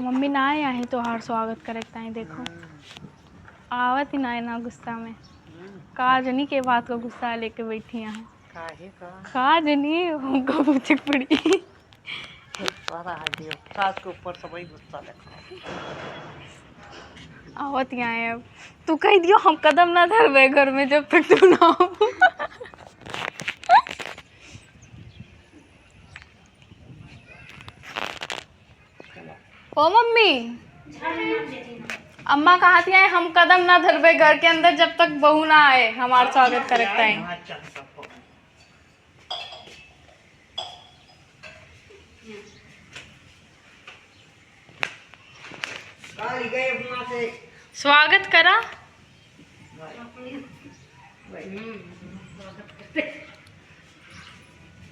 Mummy ना आए ही तोहार स्वागत करे ताई देखो आवत ही ना गुस्सा में काजनी के बात को गुस्सा लेके बैठी यहाँ काजनी हमको पूछे पड़ी सास के ऊपर सब गुस्सा आवत यहाँ है। अब तू कह दियो हम कदम ना धरबे घर में जब तक तू ना हो। ओ मम्मी अम्मा कहती है हम कदम ना धरबे घर के अंदर जब तक बहू ना आए हमारा स्वागत करता है। स्वागत करा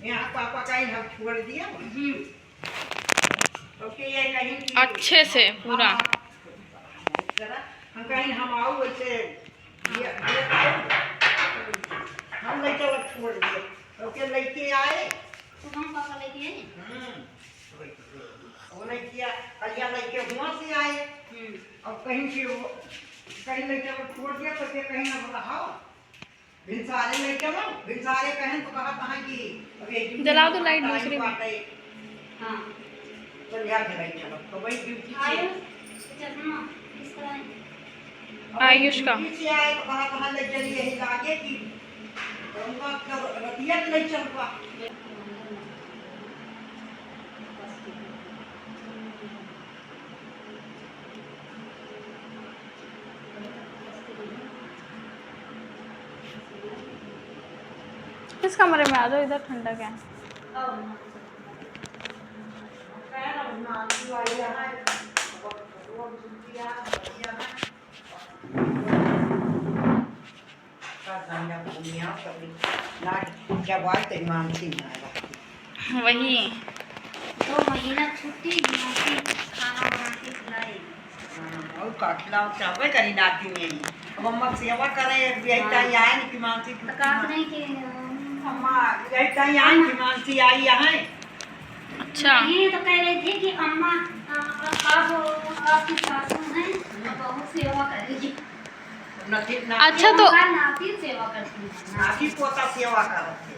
यहाँ पापा का ही हम छोड़ दिया अच्छे से पूरा हम कहीं हम आओ वैसे हम लड़के लोग छोड़ दिए तो लड़के आए तो हम पापा लेके आए वो लड़कियाँ कलिया लड़के वहाँ से आए और कहीं से कहीं लड़के लोग छोड़ दिया तो कहीं ना बताओ भिनसारे लड़के लोग भिनसारे कहें तो कहा कहाँ की जला दो लाइट दूसरी में। हाँ तो लिया के लाइट चलो तो वही ड्यूटी आयो चलना इस तरह आयुष का से आए तो कहा ले चली यही लागे कि उनका रतिया नहीं चल पा इस कमरे में आ जाओ इधर ठंडा क्या है। जब आए तो मानसी वही 2 महीना छुट्टी खाना बना के खिलाए और काटला चाहे करी नाती में अब अम्मा सेवा करे बेटा आए नहीं कि मानसी काट नहीं कि अम्मा बेटा आए कि मानसी आई यहाँ अच्छा ये तो कह रहे थे कि अम्मा आप आपकी सासू हैं बहुत सेवा करेगी अच्छा तो नाती सेवा करती है नाती पोता सेवा करते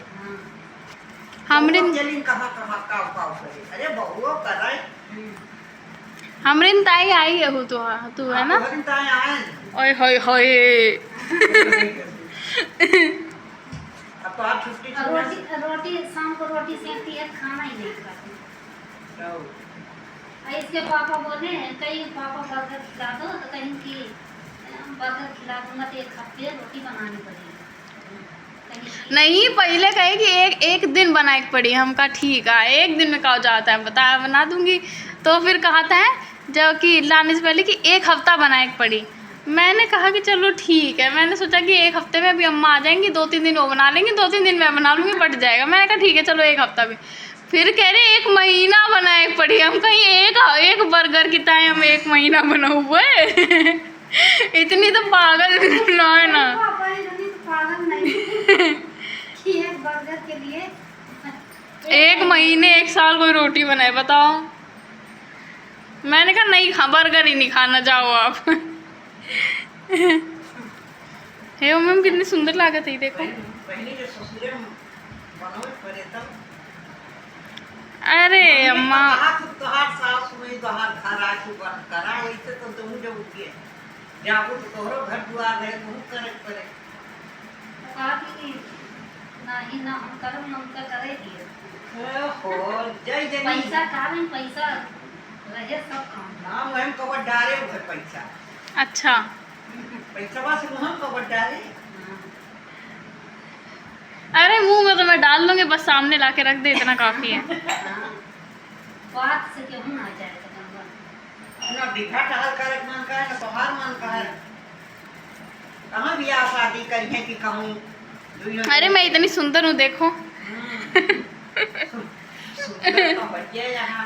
हमरिन जलिन कहाँ कहाँ काव करे अरे बहुओ करे हमरिन ताई आई है तू है ना ओए होए होए अब तो आप छुट्टी रोटी शाम को रोटी सेकती है खाना ही नहीं खाती। इसके पापा बोले कहीं पापा बर्गर खिला दो तो कहीं कि बर्गर खिला दूंगा तो 1 हफ्ते रोटी बनानी पड़ेगी। नहीं पहले कहे कि एक दिन बनाए पड़ी हम कहा ठीक है 1 दिन में कहा जाता है बता बना दूंगी तो फिर कहता है जबकि लाने से पहले कि 1 हफ्ता बनाए पड़ी। मैंने कहा कि चलो ठीक है मैंने सोचा कि 1 हफ्ते में अभी अम्मा आ जाएंगी 2-3 दिन वो बना लेंगी 2-3 दिन मैं बना लूँगी बट जाएगा। मैंने कहा ठीक है चलो 1 हफ्ता भी फिर कह रहे 1 महीना बनाए पड़ी हम कहीं एक बर्गर की ताए हम 1 महीना बना हुआ है। इतनी तो पागल ना है ना पागल नहीं कि एक बर्गर के लिए 1 महीने 1 साल कोई रोटी बनाए बताओ। मैंने कहा नहीं बर्गर ही नहीं खाना जाओ आप। हे मम्मी कितनी सुंदर लागत है देखो। अरे अम्मा घर दुआर है नहीं ना हम करम हम का करेगी जय पैसा कारण पैसा रहे सब काम नाम हम कवर डाले उधर पैसा अच्छा पैसा से हम कवर डाले अरे मुंह में तो मैं डाल लूंगी बस सामने लाके रख दे इतना काफी है। बात से क्यों ना जाए ना बिखा टहल कर मन का है ना तोहार मन का है कहाँ बियाह शादी करी है कि कहूँ अरे मैं इतनी सुंदर हूँ देखो। सुंदर तो भैया यहाँ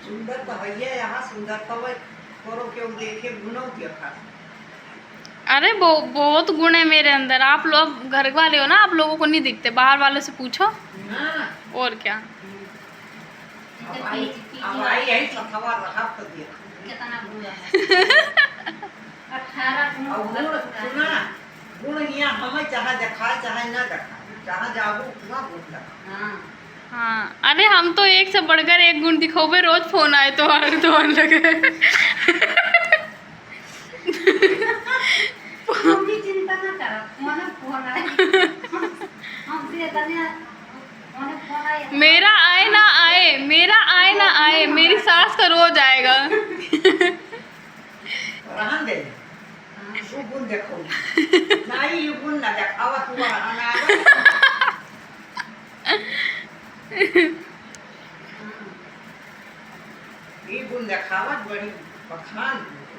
सुंदर तो भैया यहाँ सुंदर तो करो क्यों देखे गुणों के खा अरे बहुत गुण है मेरे अंदर। आप लोग घर वाले हो ना, आप लोगों को नहीं दिखते, बाहर वालों से पूछो। और क्या। अब आई यही सथवा रहा तो दिया कितना बुरा है 18 गुण और गुण सुना गुण हिया हमें चाहे दिखाए चाहे ना दिखाए जहाँ जाबू वहाँ गुण दिखा हाँ हाँ, अरे हम तो एक से बढ़कर एक गुण दिखोगे, रोज फोन आए तो लगे। हम भी चिंता ना करो फोन आए हमसे तने फोन आए मेरा आए ना आए, मेरा आए ना आए, मेरी सास का रोज आएगा। रहन दे वो गुण देखो नहीं ये गुण ना दिखावा तू अनागर ये गुण दिखावा बड़ी बखान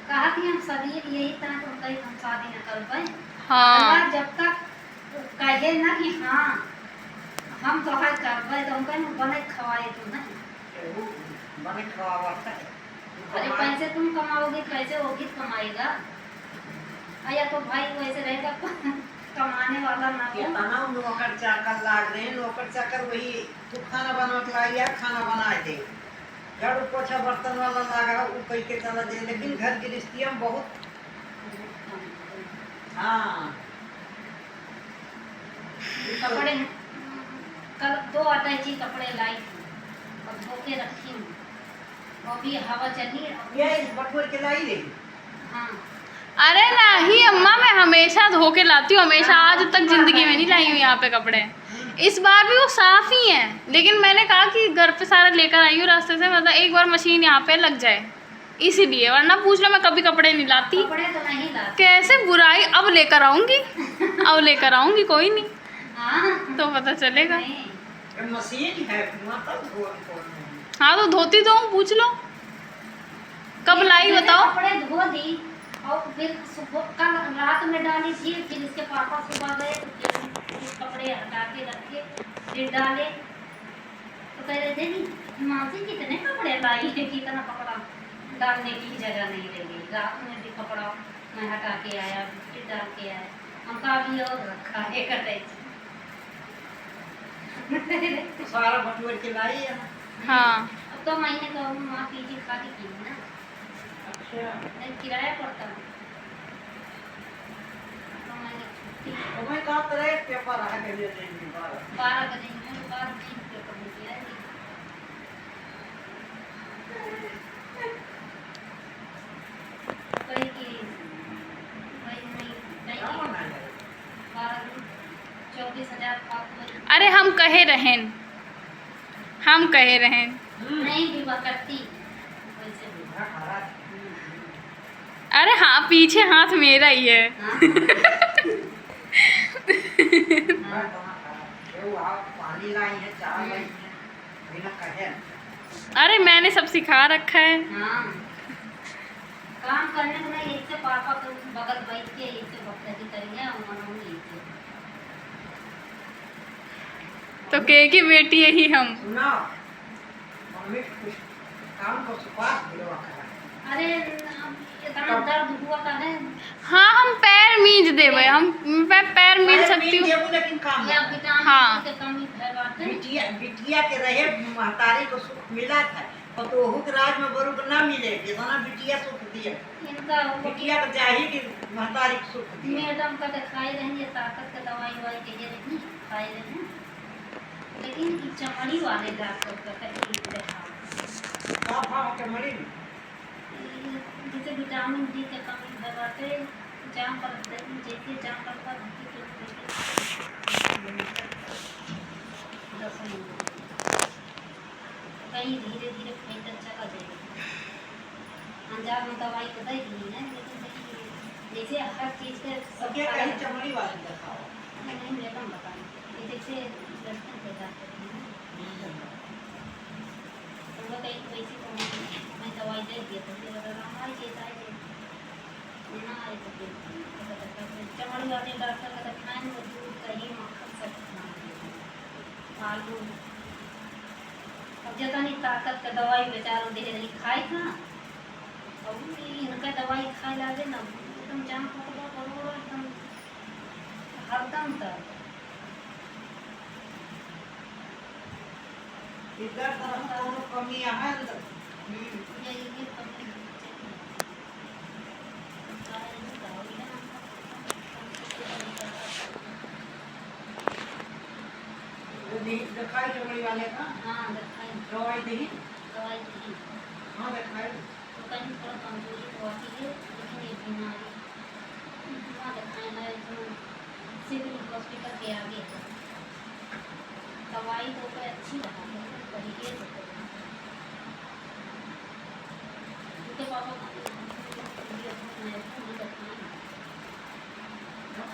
कहा कि हम शरीर यही तरह तो कहीं हम शादी न कर पाए हाँ अल्लाह जब तक कहे ना कि हाँ हम तो है करबे तो हम कहीं बने खवाए तो नहीं वो बने खवावा था अरे पैसे तुम कमाओगे कैसे वो भी कमाएगा या तो भाई वैसे रहेगा कमाने वाला ना ये हो तनाव नौकर चाकर लाग रहे हैं नौकर चाकर वही तू खाना बना के लाई यार खाना बना दे झाड़ू पोछा बर्तन वाला लगा वो कह के चला दे लेकिन घर गृहस्थी में बहुत हाँ कपड़े कल 2 अटैची कपड़े लाई थी और धो के रखी हूँ और भी हवा चली ये बटुर के लाई रही हाँ अरे नहीं अम्मा, मैं हमेशा धो के लाती हूँ, हमेशा, आज तक जिंदगी में नहीं लाई हूँ यहाँ पे कपड़े। इस बार भी वो साफ ही हैं, लेकिन मैंने कहा कि घर पे सारा लेकर आई हूँ रास्ते से, मतलब एक बार मशीन यहाँ पे लग जाए इसीलिए, वरना पूछ लो मैं कभी कपड़े नहीं लाती। कपड़े तो नहीं लाते कैसे बुराई, अब लेकर आऊंगी, अब लेकर आऊंगी, कोई नहीं हाँ तो पता चलेगा। नहीं मशीन है मतलब हाँ तो धोती तो हूँ, पूछ लो कब लाई मैंने बताओ। कपड़े धो दी और फिर सुबह कल रात में डाली थी, फिर इसके पापा सुबह गए तो फिर कपड़े हटा के रखे फिर डाले तो कह रहे थे कि मासी कितने कपड़े लाई है, कितना कपड़ा डालने की जगह नहीं रही, रात में भी कपड़ा मैं हटा के आया फिर डाल के आया, हमका भी और रखा है कटे सारा बटुर के लाई है हाँ अब तो महीने का माँ पीजी खाली की है ना, अच्छा नहीं किराया पड़ता है तो मैंने छुट्टी मैं कहा तरह पेपर आ के लिए देंगे 12 बजे में बाद दिन पेपर निकला है कहीं की भाई नहीं क्या नहीं बनाया 12 दिन 24,000 फालतू अरे हम कहे रहें, हम कहे रहें। नहीं भी करती वैसे भी अरे हाँ, पीछे हाथ मेरा ही है। हाँ पानी लाई है चाय लाई है बिना कहे अरे मैंने सब सिखा रखा है। हाँ काम करने को नहीं, एक से पापा को बगल बैठ के एक से बकरी करेंगे और मनाऊंगी तो के की बेटी यही हम। सुना मम्मी कुछ काम को सुपास दिलवा करा अरे अब इतना दर्द हुआ था है हाँ हम पैर मींज देवे, मैं पैर मींज सकती हूँ। लेकिन काम या ना। विटामिन हाँ। की कमी है बात है बिटिया के रहे महतारी को सुख मिला था और तो के राज में बरू को ना मिले जितना बिटिया सुख दिया इनका बिटिया को चाहिए कि महतारी को सुख दिया मैडम का दिखाई रही है, ताकत का दवाई वाई के लिए नहीं खाई रहे, लेकिन ई चमड़ी वाले डॉक्टर का तकलीफ दिखाओ का भाव के मरी जैसे विटामिन डी के कमी है बाटे जाम पर जैसे जाम पर कहीं धीरे धीरे फैलता चला जाएगा, अंजार में दवाई तो दे दी है लेकिन जैसे हर चीज़ के सब क्या कहीं चमड़ी वाली दिखाओ नहीं मैडम बताएं जैसे दर्शन के जाते हैं तो वो कहीं वैसे तो मैं दवाई दे दिया तो फिर अगर हमारी जैसा है ना आए तो फिर चमड़ी वाले डॉक्टर का दिखाएं वो दूध दही मक्खन सब खाना आलू अब जितनी ताकत का दवाई बेचारो दे रही खाए कहाँ और इनका दवाई खाए लागे ना एकदम जाम पकड़ो करो एकदम हरदम दर्द इधर तरफ कमी है दवाई वाले का हाँ दिखाई दवाई दी दवाई दी हाँ दिखाई तो कहीं थोड़ा कमजोरी तो आती है लेकिन ये बीमारी वहाँ दिखाए है जो सिविल हॉस्पिटल के आगे है दवाई तो कोई अच्छी लगा है तरीके से उनके पापा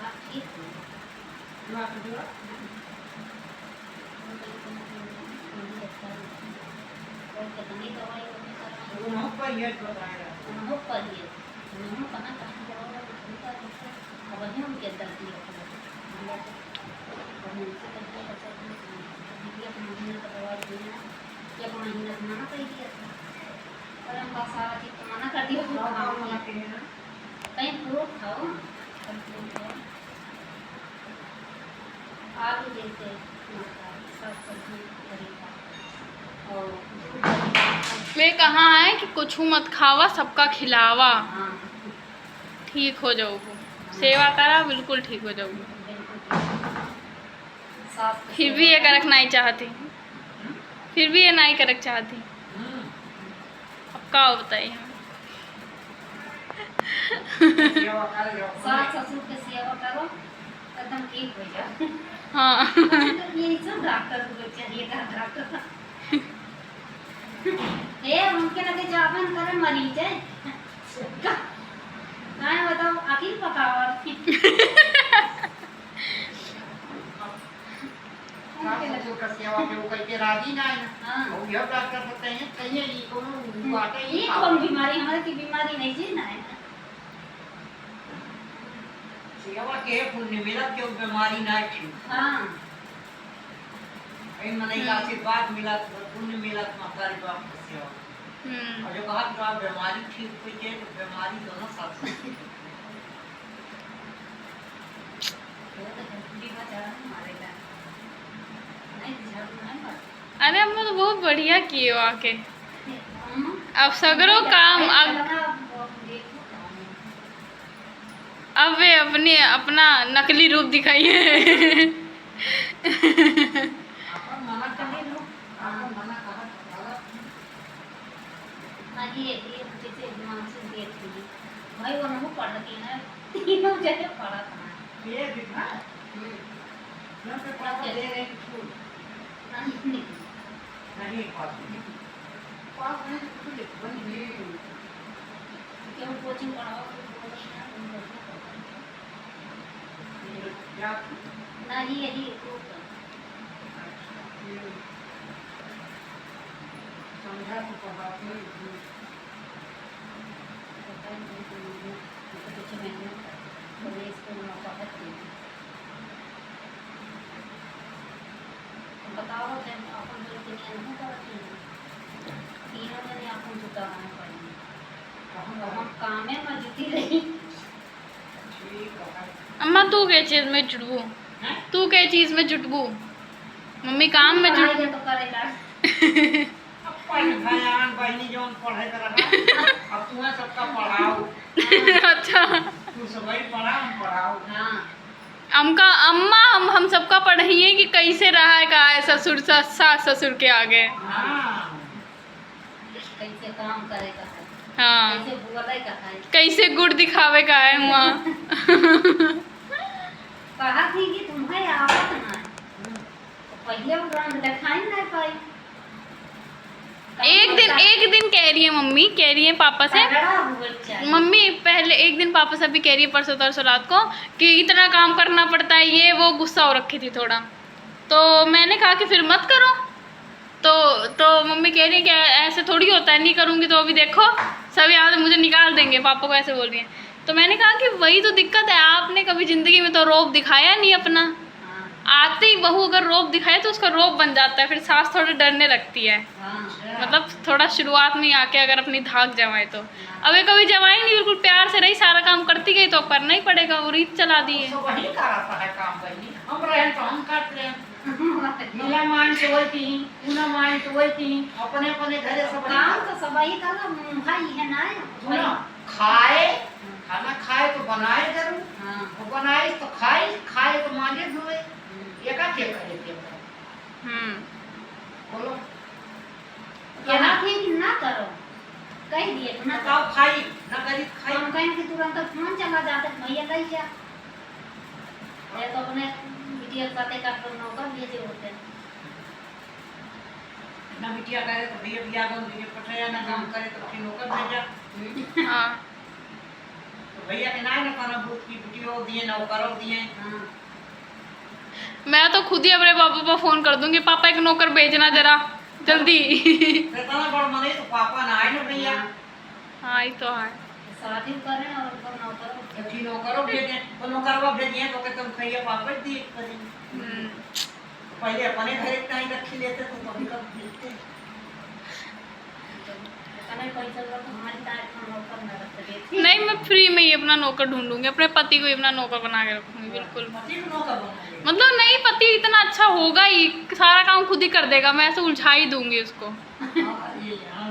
आप ठीक हो जो आप जो और कितनी दवाई वो हम पर ये बताएगा अनुभव करिए उन्होंने कहा कहाँ जाओगे उनका कुछ अब वहीं उनके अंदर दिया एक महीने का दवाई देना एक महीने का मना कर दिया था और हम बस सारा चीज तो मना कर दिया कहीं फ्रूट खाओ आलू जैसे सब सब्जी खरीदा और वे कहाँ है कि कुछ मत खावा सबका खिलावा, हाँ ठीक हो जाओगे, सेवा करा बिल्कुल ठीक हो जाओगे। फिर भी ये करक नहीं चाहती, फिर भी ये नहीं करक चाहती, अब का बताइए हम। सेवा कर जाओ सास ससुर के सेवा करो एकदम ठीक हो जाओ। हाँ यही सब डॉक्टर को चाहिए था डॉक्टर ये उनके लगे जावन करे मरीज है काय बताओ आखिर पकाओ ससुर का सेवा के वो करके राजी ना है हाँ वो यह डॉक्टर बताते हैं कहीं ये कोनो बात है ये कौन बीमारी हमारे की बीमारी नहीं जी ना है सेवा के पुण्य मिला के बीमारी ना थी हाँ कहीं मने का आशीर्वाद मिला पुण्य मिला तुम्हारी बाप की सेवा और जो कहा कि आप बीमारी ठीक हुई है तो बीमारी दोनों साथ साथ वो तो भी बचा मारेगा नहीं झाड़ू नहीं मार अरे अम्मा तो बहुत बढ़िया किए हो आके, अम्मा अब सगरों काम अब वे अपने अपना नकली रूप दिखाइए। अपन मना कर लो अपन मना कहा ना ये जैसे मानसिक देख थी भाई वो नहीं पढ़ती है तीनों जगह पढ़ा था ये दिखा ना पे पापा दे रहे हैं स्कूल नहीं पास नहीं तो लिख बन गई क्यों कोचिंग पढ़ाओ या ना ही यही समझा तो पढ़ाते बताओ अपन नहीं करती तीनों जने अपन जुटाना पड़ेंगे हम काम में जुटी रही ठीक है अम्मा तू क्या चीज में जुटबू, तू क्या चीज में जुटबू, मम्मी काम में जुट तो करेगा अपन भयान बहनी जोन पढ़े कर रहा अब तुम्हें सबका पढ़ाओ अच्छा तू सबई पढ़ा हम पढ़ाओ हाँ हमका अम्मा हम सबका पढ़ाइए कि कैसे रहा है का है ससुर सास ससुर के आगे। हां कैसे काम करेगा हाँ कैसे बोले का है कैसे गुड़ दिखावे का है वहाँ। कहा थी कि तुम्हें आवत ना तो पहले वो रंग दिखाई नहीं पाई एक दिन कह रही है मम्मी, कह रही है पापा से, मम्मी पहले एक दिन पापा से भी कह रही है परसों तरसों रात को कि इतना काम करना पड़ता है, ये वो गुस्सा हो रखी थी थोड़ा, तो मैंने कहा कि फिर मत करो, तो मम्मी कह रही है कि ऐसे थोड़ी होता है, नहीं करूँगी तो अभी देखो सब यहाँ से मुझे निकाल देंगे, पापा को ऐसे बोल रही है। तो मैंने कहा कि वही तो दिक्कत है, आपने कभी ज़िंदगी में तो रोब दिखाया नहीं अपना, आते ही बहू अगर रोब दिखाए तो उसका रोब बन जाता है, फिर सास थोड़ी डरने लगती है, मतलब थोड़ा शुरुआत में आके अगर अपनी धाक जमाए तो। अब ये कभी जमाई नहीं, बिल्कुल प्यार से रही, सारा काम करती गई तो करना ही पड़ेगा, वो रीत चला दी है। तो वही कराता है काम बहनी, हम रहे तो हम करते हैं नीला मान तो वही थी, पूना मान तो वही थी, अपने अपने घरे सब काम तो सबही का भाई है ना सुनो खाए खाना खाए तो बनाए जरूर, हाँ वो बनाए तो खाए, खाए तो मांगे धोए, ये का क्या करे बोलो कहा थे कि ना करो, कह दिए तो ना ना खाओ खाई ना करी खाई हम कहें कि तुरंत फोन चला जाते भैया ले जा, ये तो अपने बिटिया के साथे का नौकर भेजे होते हैं। ना बिटिया करे तो भैया बिया गन दीजिए पठया ना काम करे तो फिर नौकर भेजा हाँ तो भैया के ना करना भूत की बिटियो दिए नौकरों दिए हाँ मैं तो खुद ही अपने पापा को फोन कर दूंगी, पापा एक नौकर भेजना जरा जल्दी। तो इतना बड़ मने तो पापा ना आए ना भैया हाँ ये तो है। शादी करें और उनको नौकर तो फिर नौकरों भेजे तो नौकरवा भेजिए तो कहते तुम भैया पापा दिए करी हम्म। पहले अपने घर कहीं रखी लेते तो कभी कब भेजते कने पैसा तो हमारी तारीफ में नौकर न रखते। नहीं मैं फ्री में ही अपना नौकर ढूंढूंगी, अपने पति को ही अपना नौकर बना के रखूंगी बिल्कुल। पति को नौकर बनाएंगे मतलब नहीं, पति इतना अच्छा होगा ही, सारा काम खुद ही कर देगा, मैं ऐसे उलझा ही दूंगी उसको। ये यहाँ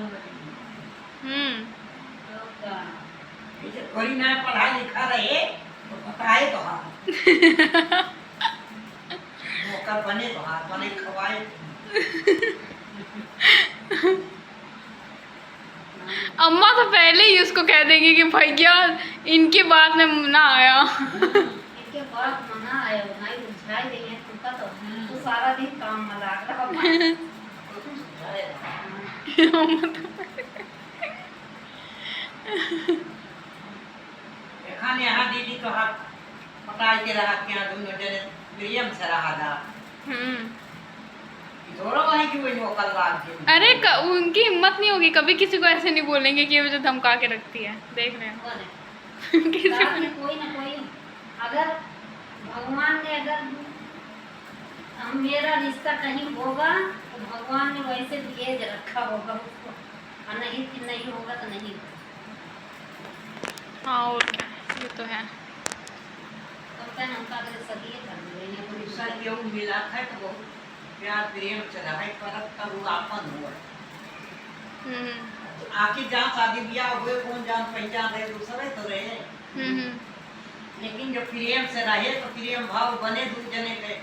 कोई ना पढ़ा लिखा रहे तो बताए तो हाँ नौकर बने तो हाँ बने खवाए अम्मा तो पहले ही उसको कह देंगी कि भैया इनकी बात में ना आया। इनके बात मना आए हो नहीं बुझाई देंगे तुमका तो सारा दिन काम में लग रहा खाने यहाँ दीदी तो हाथ पकाए के रहा क्या दोनों जने प्रियम से रहा था थोड़ा वहीं की वही नौकर लाग गई अरे उनकी हिम्मत नहीं होगी, कभी किसी को ऐसे नहीं बोलेंगे कि ये मुझे धमका के रखती है, देख रहे हैं। किसी को कोई ना कोई अगर भगवान ने अगर हम मेरा रिश्ता कहीं होगा तो भगवान ने वैसे भेज रखा होगा उसको, और नहीं कि नहीं होगा तो नहीं होगा। हाँ और क्या, ये तो है। तो कहते हैं हमका अगर सदी कर देंगे सर केहू मिला था तो बहुत प्यार प्रेम से रहे परत तब वो आपन हुआ आखिर जहाँ शादी ब्याह हुए कौन जान पहचान रहे दूसरे तो रहे लेकिन जब प्रेम से रहे तो प्रेम भाव बने दू जने के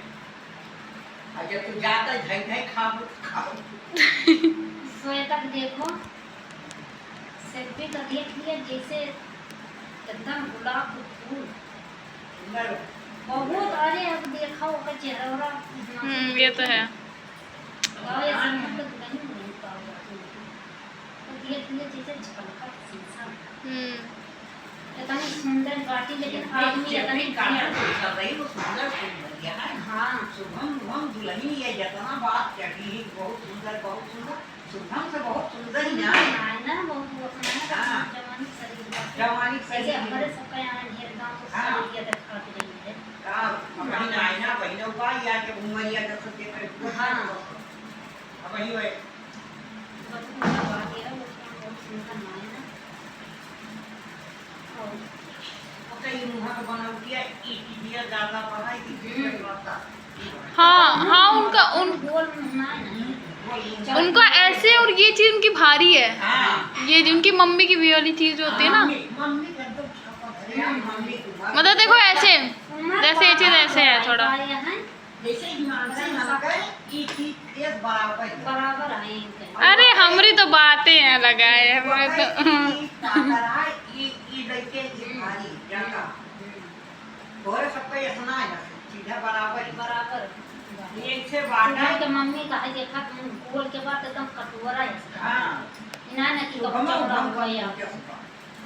और जब तू जाता झई झई खाओ खाओ श्वेता को देखो सेल्फी का देख लिया जैसे एकदम गुलाब का फूल सुंदर बहुत। अरे अब देखा होगा चेहरा ये तो है। इतनी सुंदर गाटी लेकिन आदमी इतनी कर रही वो सुंदर सुंदर है हाँ शुभम हम दुल्हन ये जितना बात चढ़ी बहुत सुंदर शुभम से बहुत सुंदर ही ना ना बहुत हाँ। जवानी शरीर जवानी जैसे सही हमारे सबका यहाँ ढेर गाँव को शरीर दिखाते रही है का बहन आईना बहनों का या के उमरिया का सब के हाँ। अब वही है कई मुहा का बना किया दिया ज्यादा पढ़ाई की करता हाँ उनका उनका ऐसे, और ये चीज उनकी भारी है। हाँ ये उनकी मम्मी की भी वाली चीज होती है ना, मम्मी का तो मम्मी तुम्हारा मतलब देखो ऐसे जैसे ये चीज ऐसे है थोड़ा। जैसे ईमानदारी हम कहे चीज एक बराबर बराबर है इनके। अरे हमारी तो बातें हैं लगाए हमारे तो। ये लड़के ये भारी ज्यादा तोरे सबका ये सुना है ना सीधा बराबर बराबर एक से बाटा के मम्मी का है देखा तुम गोल के बाद एकदम कटोरा है इसका। हां इना ने की हम चौड़ा हम हो गया हम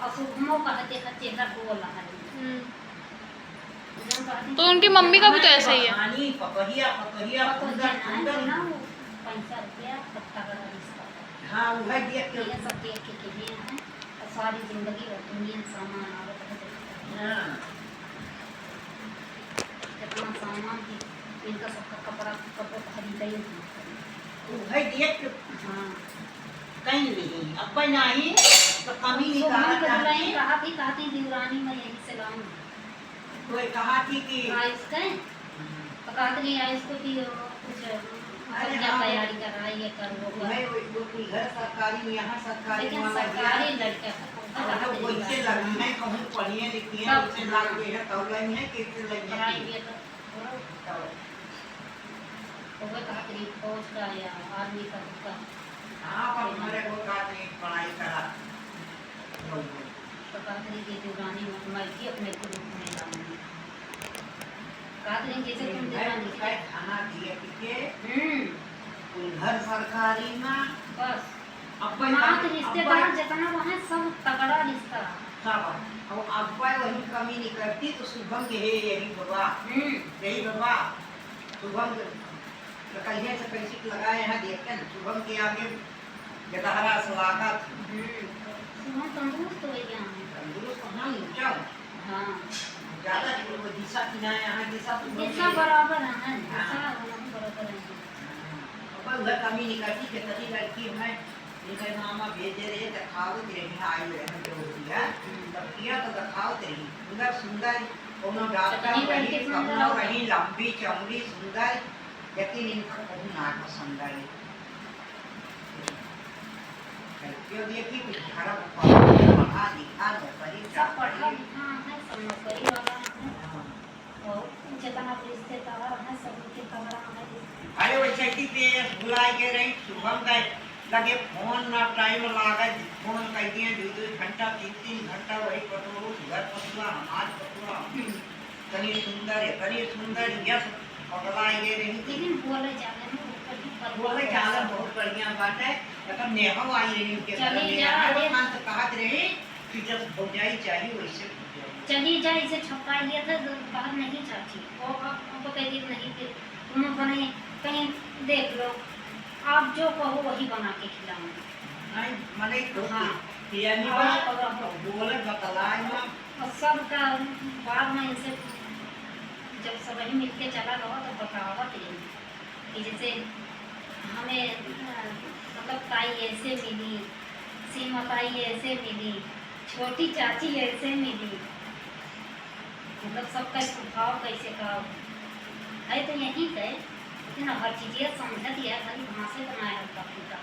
और सुगमो का है देखा चेहरा गोल है तो उनकी मम्मी का भी तो ऐसा ही है। पानी पपहिया पपहिया सुंदर सुंदर ना 5 रुपया पत्ता का रिश्ता। हां वो है देख के ये सब देख के लिए हैं और सारी जिंदगी और दुनिया सामान आवत है। हां कितना सामान की इनका सबका कपड़ा खरीदा ही वो है देख के हाँ कहीं नहीं अब नहीं तो कमी निकाल कहा थी दीवानी में यहीं से लाऊं कोई कहा थी कि आयुष का तो कहते नहीं आयुष को भी कुछ क्या तैयारी कर रहा है ये कर वो है वो कोई घर सरकारी में यहाँ सरकारी लेकिन वाला सरकारी लड़का तो वैसे लगना है कहूँ पढ़िए लिखिए उससे लाग गए हैं तब लगी है किससे लगी है प्राइवेट तो वह कहा कि फौज का या आर्मी का उसका हाँ पर हमारे को का नहीं पढ़ाई करा तो कहा कि जो रानी मर्जी अपने को रूप में लाऊंगी कहा जैसे तुम देवानी खाना दिए के हम्म घर सरकारी में बस अब माँ के रिश्तेदार जितना वहाँ सब तगड़ा रिश्ता सब और अब्बा वही कमी नहीं करती तो शुभम के है यही बाबा यही बाबा शुभम कहीं से कैसे लगाए हैं देखते हैं शुभम के आगे गदहरा स्वागत सुमन तंदुरुस्त हो गया है तंदुरुस्त होना ऊंचा हाँ ज्यादा वो दिशा की ना यहाँ दिशा तो दिशा बराबर है दिशा होना बराबर है अब उधर कमी नहीं करती कि तभी लड़की हमें इनके मामा भेजे रहे दिखाओ तेरे आई रहे जो होती है तब किया तो दिखाओ तेरी सुंदर सुंदर कोनो डॉक्टर रही कपड़ा रही लंबी चमड़ी सुंदर लेकिन इनका कभी ना पसंद आई क्यों देखी कुछ खराब पढ़ा लिखा नौकरी सब पढ़ा लिखा है सब नौकरी वाला है और जितना रिश्तेदार है सबके तगड़ा है अरे वो छठी पे बुलाए के रही शुभम का लगे फोन ना टाइम लागे फोन कर दिए 2-2 घंटा 3-3 घंटा वही पटोरो घर पटुआ हमार पटुआ कनी सुंदर यस पगलाए के रही लेकिन बोले चालन बहुत बढ़िया बात है लेकिन नेहा आई रही के चली जा मान तो कहत रहे कि जब हो जाई चाहिए वैसे चली जा इसे छपा लिया था बाहर नहीं चाची और अब कह दी नहीं कि तुम बने कहीं देख लो आप जो कहो वही बना के खिलाऊंगी नहीं मने तो हाँ यानी बात बोले बतलाए ना और सबका बाद में इनसे जब सब ही मिलके चला रहा तो बकावत ही कि जैसे हमें मतलब ताई ऐसे मिली सीमा ताई ऐसे मिली छोटी चाची ऐसे मिली मतलब सबका स्वभाव कैसे का है तो यही है लेकिन हर चीज़ समझा दिया खाली भाषे बनाया हल्का फुल्का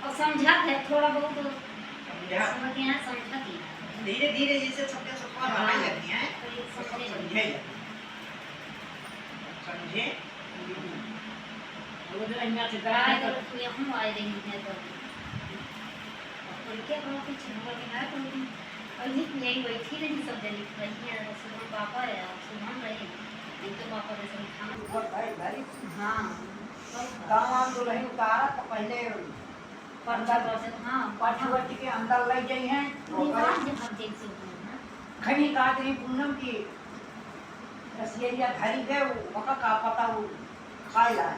और समझा है थोड़ा बहुत समझ गया समझा दिया धीरे धीरे जैसे सबके सब बनाए लगती हैं तो ये सब समझे समझे समझे वो जो अन्य से आए दराए तो यहाँ आए रही है तो उनके बहुत कुछ हुआ भी है तो अभी यही बैठी रही सब जनी रही है सुबह पापा है सुबह रही इनके पापा जैसे खाना ऊपर भाई भाई हाँ गाँव आम तो नहीं उतारा तो पहले पर्चा पर्चा हाँ पाठवटी के अंदर लग गई हैं निवास जहाँ देख से हुए खनी काट रही पूनम की रसिया धरी गए वका का पता वो खाए ला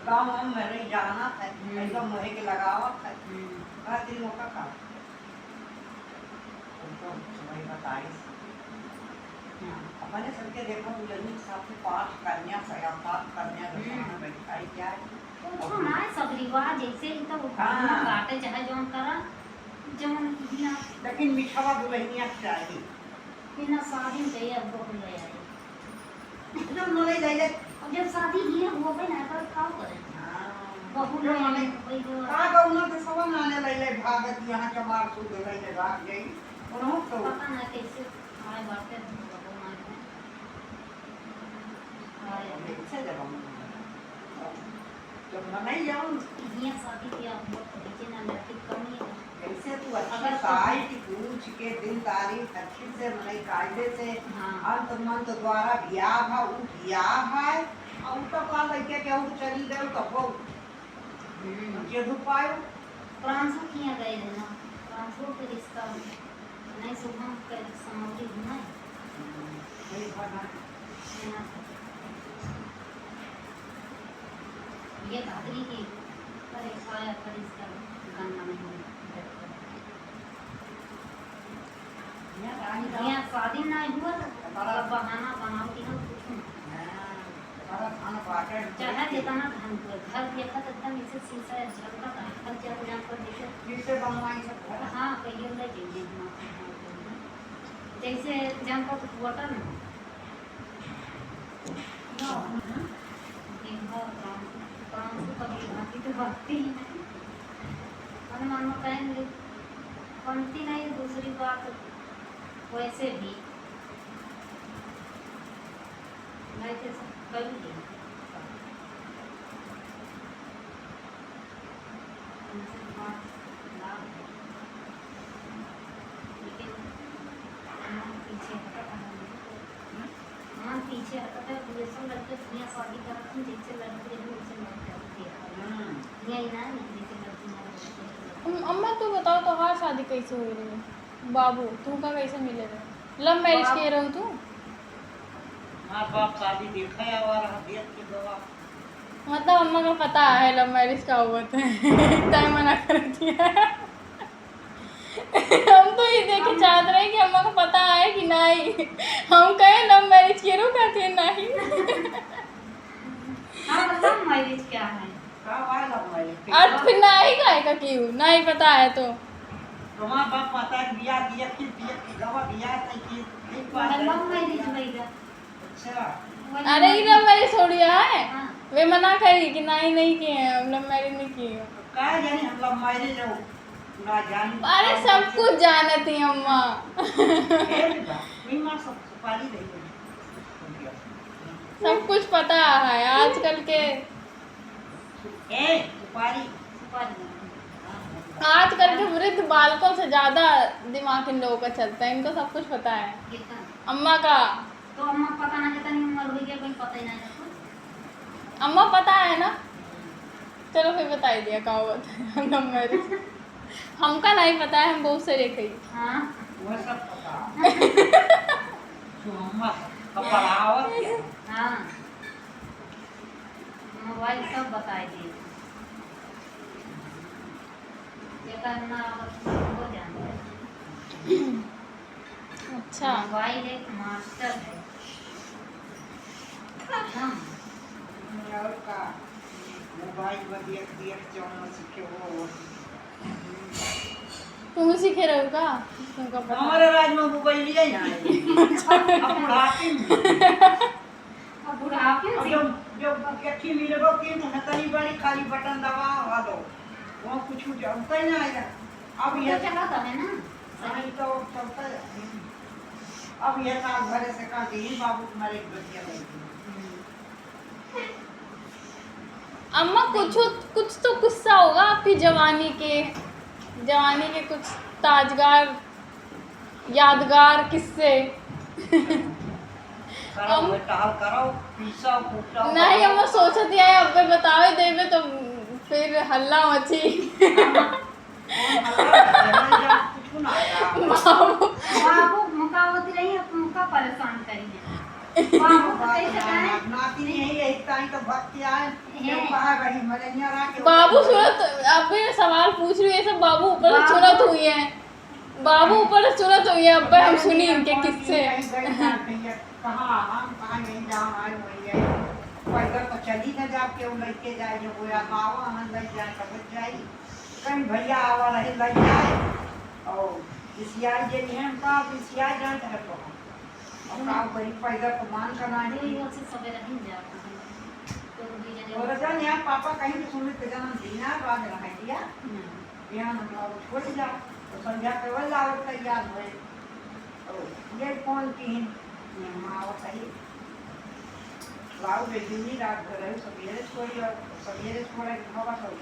गाँव हम में नहीं जाना था एकदम मोहे के लगावा था कहा दिन वका का उनको समय बताई अपने सबके देखो जल्दी साथ पाठ करने सयापात करने दर्शन बैठाई क्या तो ना सब रिवाज जैसे ही तो काटे चाहे जोन करा जोन बिना लेकिन मिठावा दुल्हनिया चाहिए बिना शादी गई अब बहुत ले आई जब नले जाइए अब जब शादी ही हो गई ना तो क्या करें बहुत जो माने वही जो का गौना के सब नाने लैले भागत यहाँ के मार सुध लैले भाग गई उन्हों तो पता ना कैसे आए बातें भगवान ने आए से जब हम जब नहीं जाऊं ये शादी किया बहुत देखिए ना लड़की कमी है कैसे तू अच्छी साइट पूछ के दिन तारीख अच्छी से मने कायदे से हाँ अंत मंत द्वारा ब्याह भा उ ब्याह है और तो का लड़के के और चली गए तो वो के दुपायो फ्रांसो किया गए थे ना फ्रांसो के रिश्ता नहीं सुबह के समाधि घुमा नहीं भगवान ये भादरी की पर आया पर इसका गन्ना नहीं यहाँ रानी यहाँ शादी ना हुआ तो बहाना बनाओ कि हम पूछूं सारा खाना बाटे चाहे जितना घर देखा तो एकदम इसे शीशा झलका था हर जगह पर जैसे जिससे बनवाई सब घर हाँ कहिए ले जाइए जैसे जम का कुछ होटल में कभी तो भक्ति हनुमान कहेंगे बनती नहीं दूसरी बात वैसे भी नहीं तो सब कर लेकिन पीछे पीछे हटा था जैसे लड़के दुनिया शादी करते हैं जैसे लड़के वैसे लड़के यही ना जैसे लड़की अम्मा तू बताओ तोहार शादी कैसे हो रही है बाबू तू का कैसे मिले रहे लव मैरिज किए रहो तू माँ बाप शादी देखा है और देख के गवा मतलब अम्मा को पता है लव मैरिज का हुआ था टाइम मना कर दिया हम तो ये देखे चाहते रहे कि अम्मा को पता है कि नहीं हम कहे लव मैरिज किए रहो कहते हैं नहीं हाँ मतलब मैरिज क्या है का वाला मैंने आज फिर नहीं कहेगा क्यों नहीं पता है तो माँ बाप पता है बिया दिया फिर बिया की गवा बिया नहीं की नहीं पाता लव मैरिज भैया अच्छा अरे ये लव मैरिज हो रहा है हाँ। वे मना करी कि नहीं किए हैं हम लव मैरिज नहीं किए हैं। का जानी हम लोग मायने जो ना जानी अरे सब कुछ जानती अम्मा नहीं माँ सब सुपारी दे सब कुछ पता है आजकल के ए सुपारी आजकल के वृद्ध बालकों से ज्यादा दिमाग इन लोगों का चलता है इनको सब कुछ पता है कितना अम्मा का तो अम्मा पता ना कितना उम्र हुई है कोई पता ही नहीं ना अम्मा पता है ना चलो फिर बता ही दिया का हुआ था लव मैरिज हमका नहीं पता है हम बहुत से रेखे हाँ वो सब पता तो अम्मा पढ़ावत क्या हाँ मोबाइल सब बताए दिए ये करना वो जानते हैं अच्छा मोबाइल एक मास्टर है हाँ और का मोबाइल में देख देख जो हम सीखे वो तुम सीखे रहो का तुमका पता हमारे राज में मोबाइल लिया ही नहीं अब बुढ़ापे में अब बुढ़ापे अब से जो कच्ची मिलेगो कि तो तनी बड़ी खाली बटन दबाओ दो वो कुछ जानता ही नहीं आएगा अब ये ये चला था है ना सही तो चलता है अब ये साल भरे से कहा कि ही बाबू तुम्हारे एक बच्चिया लगी अम्मा कुछ तो गुस्सा होगा आपकी जवानी के कुछ ताजगार यादगार किस्से करो बेटा करो पीसा फूटा नहीं अम्मा सोचत है अब बतावे देवे तो फिर हल्ला मची कुछ ना आया बाबू बाबू मुका होती रही अब मुका परेशान करिए बाबू को कैसे कहें नाती नहीं यही ताई तो भक्ति आए ये कहा गई मलेनिया राके बाबू सुनत अब भी सवाल पूछ रही है सब बाबू ऊपर से सुनत हुई है बाबू ऊपर से सुनत हुई है अब हम सुनी इनके किस्से कहाँ हम कहाँ नहीं जाओ आए वही है पैदल तो चली न जा के वो लेके जाए जो कोई आवा हम ले जाए तब जाई कहीं भैया आवा रहे ले जाए और इसियाई जे हैं का इसियाई जानते हैं तो और का बड़ी पैदल तो मान करना कोई नहीं और से सवेरे नहीं जाता है तो भी जने और जान यहाँ पापा कहीं भी सुने तो जन्म दीना बाद रह दिया यहाँ हम लोग छोड़ जा तो संध्या के वल आओ तैयार हुए और ये कौन की माँ और सही लाओ बेटी रात भर रहे सवेरे छोड़ी और सवेरे छोड़े हवा सब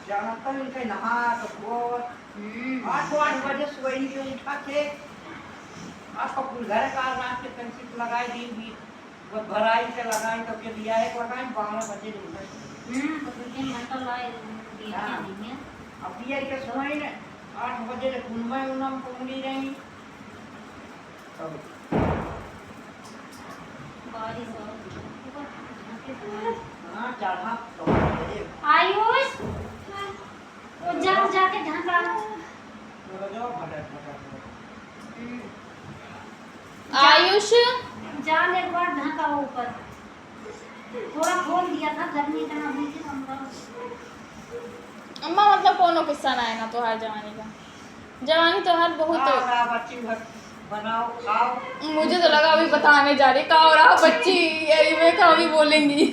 जाना तो इनके नहा तो वो 8 बजे सोई के उठा थे आज तो कुल घर का रात के पेंसिल लगाई दिन भी वो भराई से लगाई तो के दिया एक लगाई 12 बजे उठे तो 2-3 घंटा लाए दिया नहीं है अब ये के समय ने 8 बजे ले कुनमे उनम कुंडी रही तो बारिश और हां चढ़ा तो आयुष तो जाके ढंका तो जो फटक आयुष जाल एक बार ढंका ऊपर थोड़ा खोल दिया था गर्मी का हुई थी अंदर अम्मा मतलब कोनो किस्सा ना है ना तोहार जवानी का जवानी तोहार बहुत बच्ची घर बनाओ खाओ मुझे तो लगा अभी बताने जा रही का और आप बच्ची ये मैं का अभी बोलेंगी